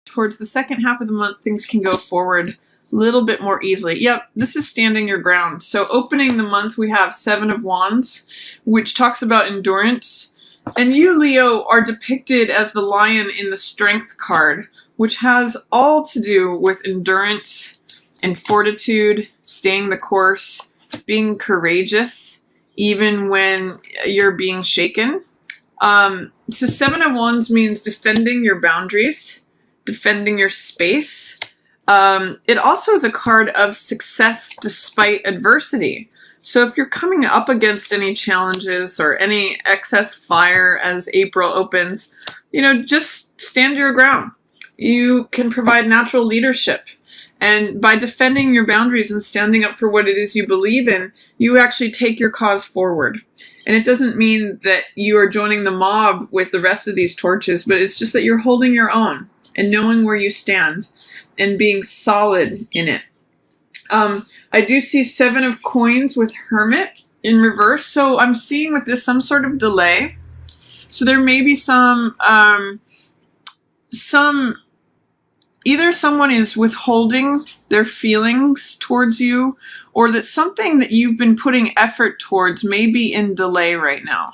towards the second half of the month, things can go forward a little bit more easily. Yep, this is standing your ground. So opening the month, we have Seven of Wands, which talks about endurance. And you, Leo, are depicted as the lion in the Strength card, which has all to do with endurance and fortitude, staying the course, being courageous, even when you're being shaken. So Seven of Wands means defending your boundaries, defending your space. It also is a card of success despite adversity. So if you're coming up against any challenges or any excess fire as April opens, just stand your ground. You can provide natural leadership. And by defending your boundaries and standing up for what it is you believe in, you actually take your cause forward. And it doesn't mean that you are joining the mob with the rest of these torches, but it's just that you're holding your own and knowing where you stand and being solid in it. I do see Seven of Coins with Hermit in reverse. So I'm seeing with this some sort of delay. So there may be either someone is withholding their feelings towards you, or that something that you've been putting effort towards may be in delay right now.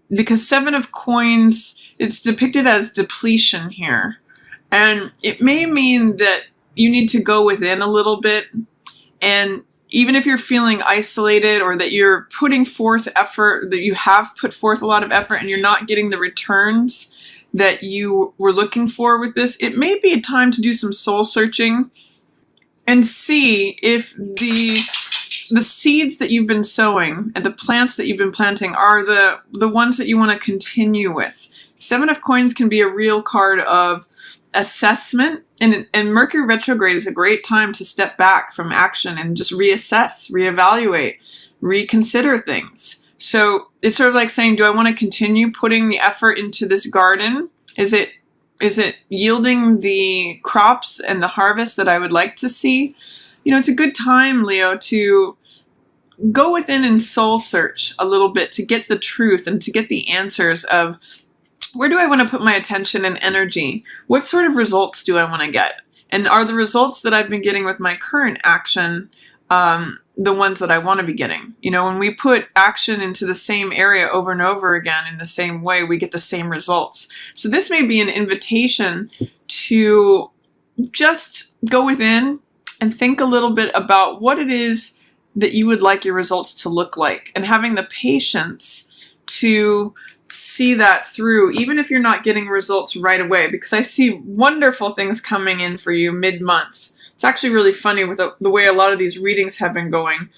Because Seven of Coins, it's depicted as depletion here. And it may mean that you need to go within a little bit. And even if you're feeling isolated, or that you're putting forth effort, that you have put forth a lot of effort and you're not getting the returns that you were looking for with this, it may be a time to do some soul searching and see if the seeds that you've been sowing and the plants that you've been planting are the ones that you want to continue with. Seven of Coins can be a real card of assessment, and Mercury retrograde is a great time to step back from action and just reassess, reevaluate, reconsider things. So it's sort of like saying, do I want to continue putting the effort into this garden? Is it yielding the crops and the harvest that I would like to see? It's a good time, Leo, to go within and soul search a little bit to get the truth and to get the answers of, where do I want to put my attention and energy? What sort of results do I want to get? And are the results that I've been getting with my current action the ones that I want to be getting? When we put action into the same area over and over again in the same way, we get the same results. So this may be an invitation to just go within and think a little bit about what it is that you would like your results to look like, and having the patience to see that through, even if you're not getting results right away, because I see wonderful things coming in for you mid-month. It's actually really funny with the way a lot of these readings have been going.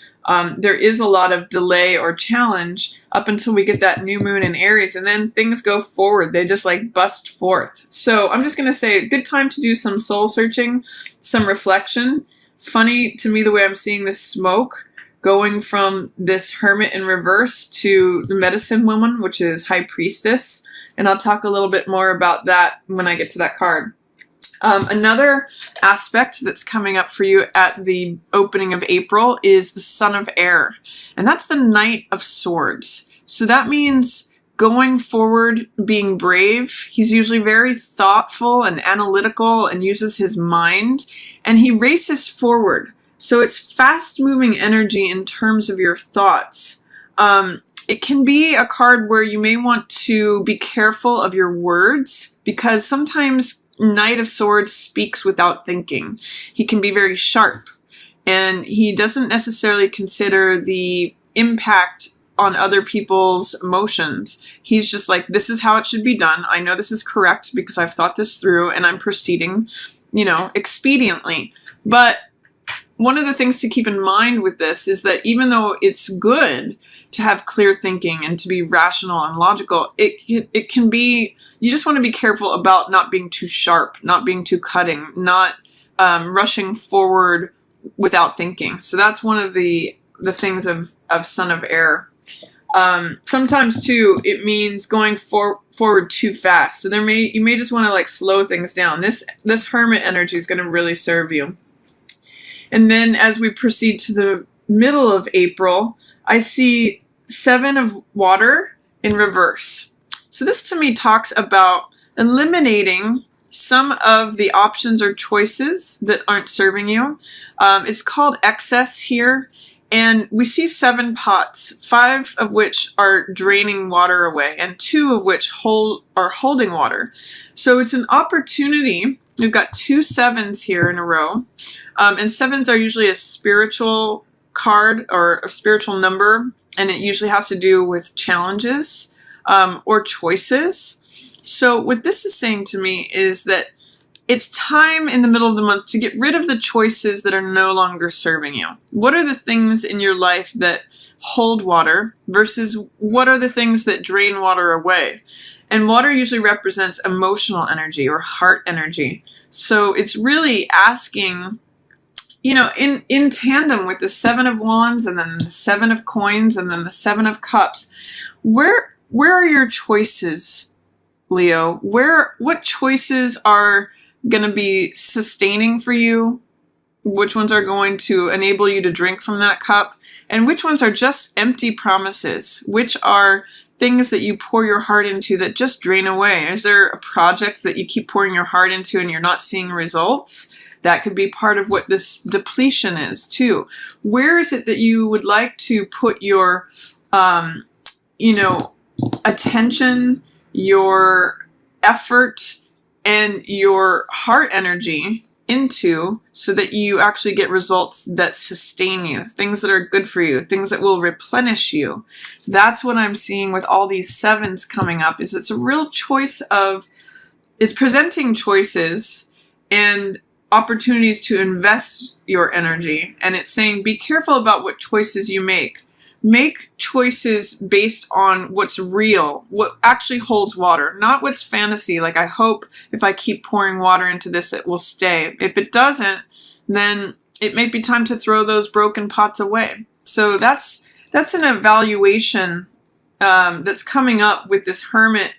There is a lot of delay or challenge up until we get that new moon in Aries, and then things go forward. They just bust forth. So I'm just going to say, good time to do some soul searching, some reflection. Funny to me the way I'm seeing this smoke going from this Hermit in reverse to the Medicine Woman, which is High Priestess. And I'll talk a little bit more about that when I get to that card. Another aspect that's coming up for you at the opening of April is the Son of Air. And that's the Knight of Swords. So that means going forward, being brave. He's usually very thoughtful and analytical and uses his mind. And he races forward. So it's fast-moving energy in terms of your thoughts. It can be a card where you may want to be careful of your words, because sometimes Knight of Swords speaks without thinking. He can be very sharp, and he doesn't necessarily consider the impact on other people's emotions. He's just like, this is how it should be done. I know this is correct because I've thought this through and I'm proceeding, expediently. But one of the things to keep in mind with this is that even though it's good to have clear thinking and to be rational and logical, it can be, you just want to be careful about not being too sharp, not being too cutting, not rushing forward without thinking. So that's one of the things of Son of Air. Sometimes too, it means going forward too fast. So you may just want to slow things down. This Hermit energy is going to really serve you. And then as we proceed to the middle of April, I see Seven of Water in reverse. So this to me talks about eliminating some of the options or choices that aren't serving you. It's called excess here. And we see 7 pots, 5 of which are draining water away, and 2 of which are holding water. So it's an opportunity. We've got 2 7s here in a row. And 7s are usually a spiritual card or a spiritual number, and it usually has to do with challenges or choices. So what this is saying to me is that it's time in the middle of the month to get rid of the choices that are no longer serving you. What are the things in your life that hold water versus what are the things that drain water away? And water usually represents emotional energy or heart energy. So it's really asking, you know, in tandem with the 7 of Wands and then the 7 of Coins and then the 7 of Cups, where are your choices, Leo? What choices are going to be sustaining for you? Which ones are going to enable you to drink from that cup? And which ones are just empty promises? Which are things that you pour your heart into that just drain away? Is there a project that you keep pouring your heart into and you're not seeing results? That could be part of what this depletion is too. Where is it that you would like to put your, attention, your effort, and your heart energy into so that you actually get results that sustain you, things that are good for you, things that will replenish you? That's what I'm seeing with all these 7s coming up. Is it's a real choice of, it's presenting choices and opportunities to invest your energy. And it's saying, be careful about what choices you make. Make choices based on what's real, what actually holds water, not what's fantasy. Like, I hope if I keep pouring water into this, it will stay. If it doesn't, then it may be time to throw those broken pots away. So that's an evaluation that's coming up with this Hermit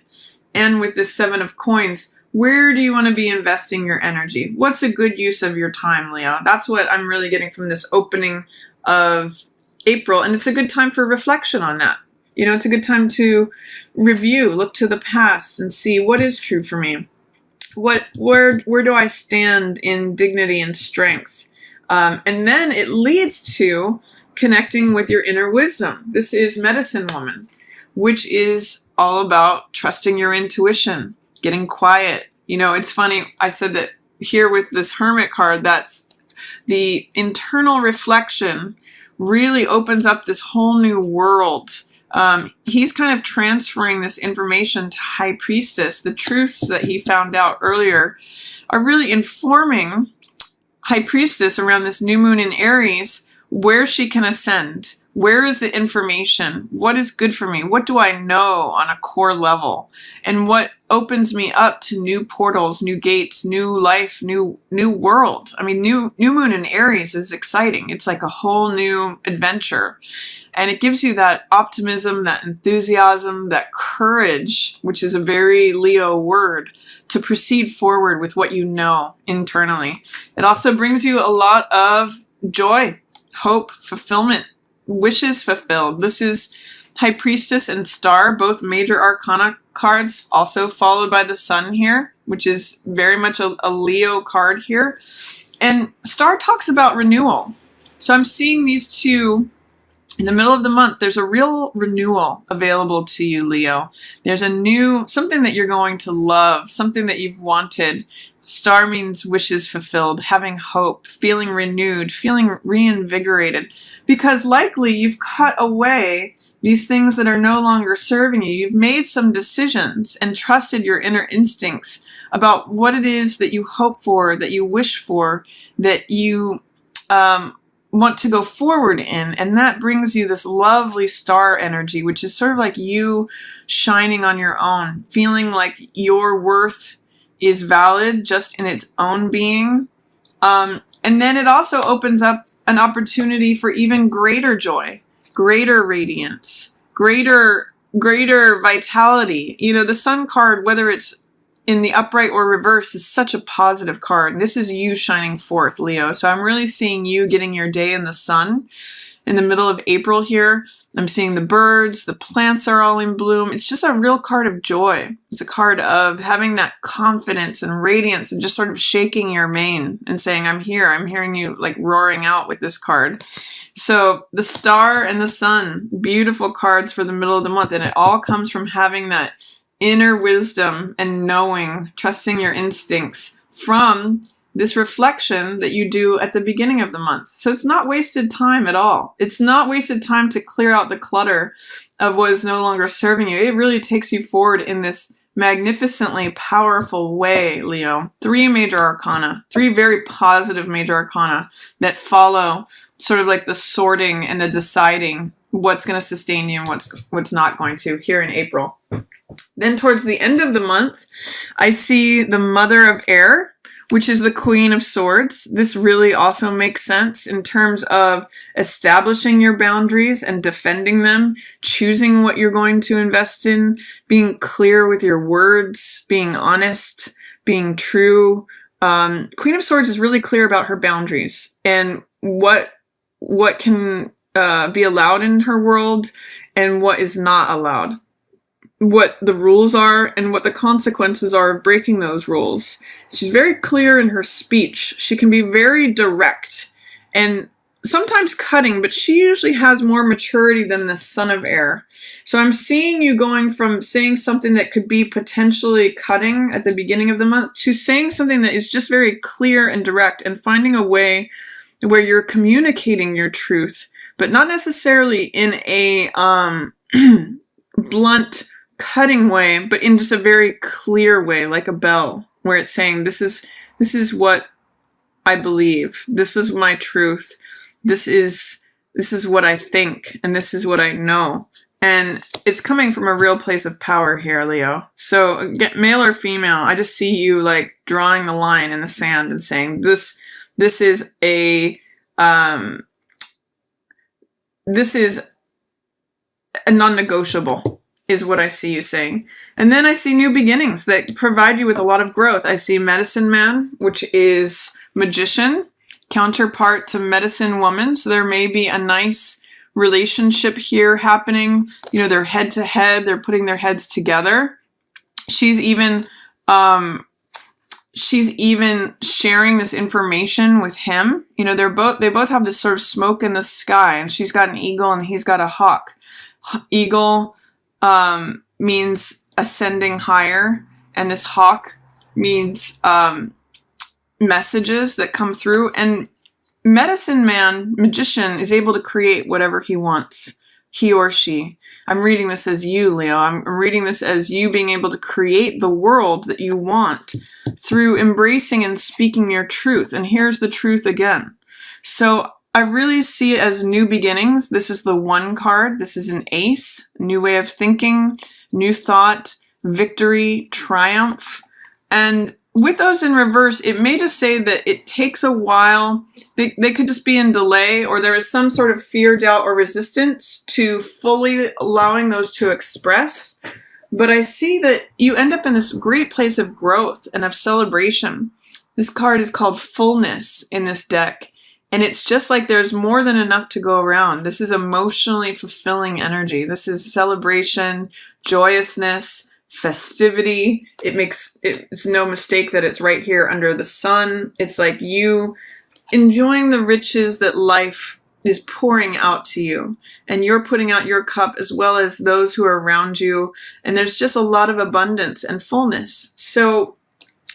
and with this 7 of Coins. Where do you want to be investing your energy? What's a good use of your time, Leo? That's what I'm really getting from this opening of April, and it's a good time for reflection on that. You know, it's a good time to review, look to the past and see what is true for me. Where do I stand in dignity and strength? And then it leads to connecting with your inner wisdom. This is Medicine Woman, which is all about trusting your intuition, getting quiet. You know, it's funny, I said that here with this Hermit card, that's the internal reflection really opens up this whole new world. He's kind of transferring this information to High Priestess. The truths that he found out earlier are really informing High Priestess around this new moon in Aries, where she can ascend. Where is the information? What is good for me? What do I know on a core level? And what opens me up to new portals, new gates, new life, new world? I mean, new moon in Aries is exciting. It's like a whole new adventure. And it gives you that optimism, that enthusiasm, that courage, which is a very Leo word, to proceed forward with what you know internally. It also brings you a lot of joy, hope, fulfillment, wishes fulfilled. This is High Priestess and Star, both major arcana cards, also followed by the Sun here, which is very much a Leo card here. And Star talks about renewal. So I'm seeing these two in the middle of the month. There's a real renewal available to you, Leo. There's something that you're going to love, something that you've wanted. Star means wishes fulfilled, having hope, feeling renewed, feeling reinvigorated, because likely you've cut away these things that are no longer serving you. You've made some decisions and trusted your inner instincts about what it is that you hope for, that you wish for, that you want to go forward in. And that brings you this lovely star energy, which is sort of like you shining on your own, feeling like your worth is valid just in its own being. And then it also opens up an opportunity for even greater joy, greater radiance, greater vitality. You know, the Sun card, whether it's in the upright or reverse, is such a positive card. And this is you shining forth, Leo. So I'm really seeing you getting your day in the sun in the middle of April here. I'm seeing the birds, the plants are all in bloom. It's just a real card of joy. It's a card of having that confidence and radiance and just sort of shaking your mane and saying, I'm here. I'm hearing you like roaring out with this card. So the star and the sun, beautiful cards for the middle of the month. And it all comes from having that inner wisdom and knowing, trusting your instincts from this reflection that you do at the beginning of the month. So it's not wasted time at all. It's not wasted time to clear out the clutter of what is no longer serving you. It really takes you forward in this magnificently powerful way, Leo. 3 major arcana, 3 very positive major arcana that follow sort of like the sorting and the deciding what's going to sustain you and what's not going to here in April. Then towards the end of the month, I see the Mother of Air, which is the Queen of Swords. This really also makes sense in terms of establishing your boundaries and defending them, choosing what you're going to invest in, being clear with your words, being honest, being true. Queen of Swords is really clear about her boundaries and what can be allowed in her world and what is not allowed, what the rules are and what the consequences are of breaking those rules. She's very clear in her speech. She can be very direct and sometimes cutting, but she usually has more maturity than the Son of Air. So I'm seeing you going from saying something that could be potentially cutting at the beginning of the month to saying something that is just very clear and direct and finding a way where you're communicating your truth, but not necessarily in a blunt, cutting way, but in just a very clear way, like a bell, where it's saying, this is what I believe. This is my truth. This is what I think, and this is what I know. And it's coming from a real place of power here, Leo. So again, male or female, I just see you like drawing the line in the sand and saying, this is a non-negotiable. Is what I see you saying. And then I see new beginnings that provide you with a lot of growth. I see Medicine Man, which is magician, counterpart to medicine woman. So there may be a nice relationship here happening. You know, they're head to head. They're putting their heads together. She's even sharing this information with him. You know, they both have this sort of smoke in the sky, and she's got an eagle and he's got a hawk. Eagle means ascending higher, and this hawk means messages that come through. And medicine man, magician, is able to create whatever he wants, he or she. I'm reading this as you, Leo. I'm reading this as you being able to create the world that you want through embracing and speaking your truth. And here's the truth again. So I really see it as new beginnings. This is the 1 card. This is an ace, new way of thinking, new thought, victory, triumph. And with those in reverse, it may just say that it takes a while. They could just be in delay, or there is some sort of fear, doubt, or resistance to fully allowing those to express. But I see that you end up in this great place of growth and of celebration. This card is called Fullness in this deck. And it's just like there's more than enough to go around. This is emotionally fulfilling energy. This is celebration, joyousness, festivity. It's no mistake that it's right here under the sun. It's like you enjoying the riches that life is pouring out to you. And you're putting out your cup as well as those who are around you. And there's just a lot of abundance and fullness. So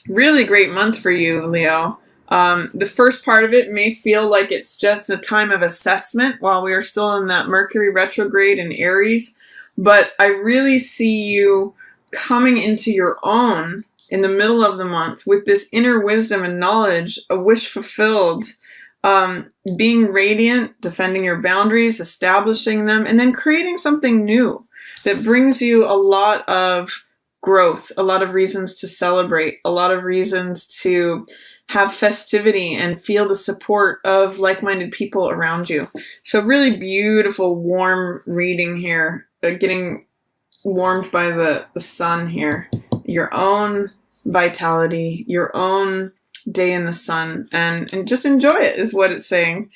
really great month for you, Leo. The first part of it may feel like it's just a time of assessment while we are still in that Mercury retrograde in Aries, but I really see you coming into your own in the middle of the month with this inner wisdom and knowledge, a wish fulfilled, being radiant, defending your boundaries, establishing them, and then creating something new that brings you a lot of growth, a lot of reasons to celebrate, a lot of reasons to have festivity and feel the support of like-minded people around you. So really beautiful, warm reading here, getting warmed by the sun here. Your own vitality, your own day in the sun, and just enjoy it is what it's saying.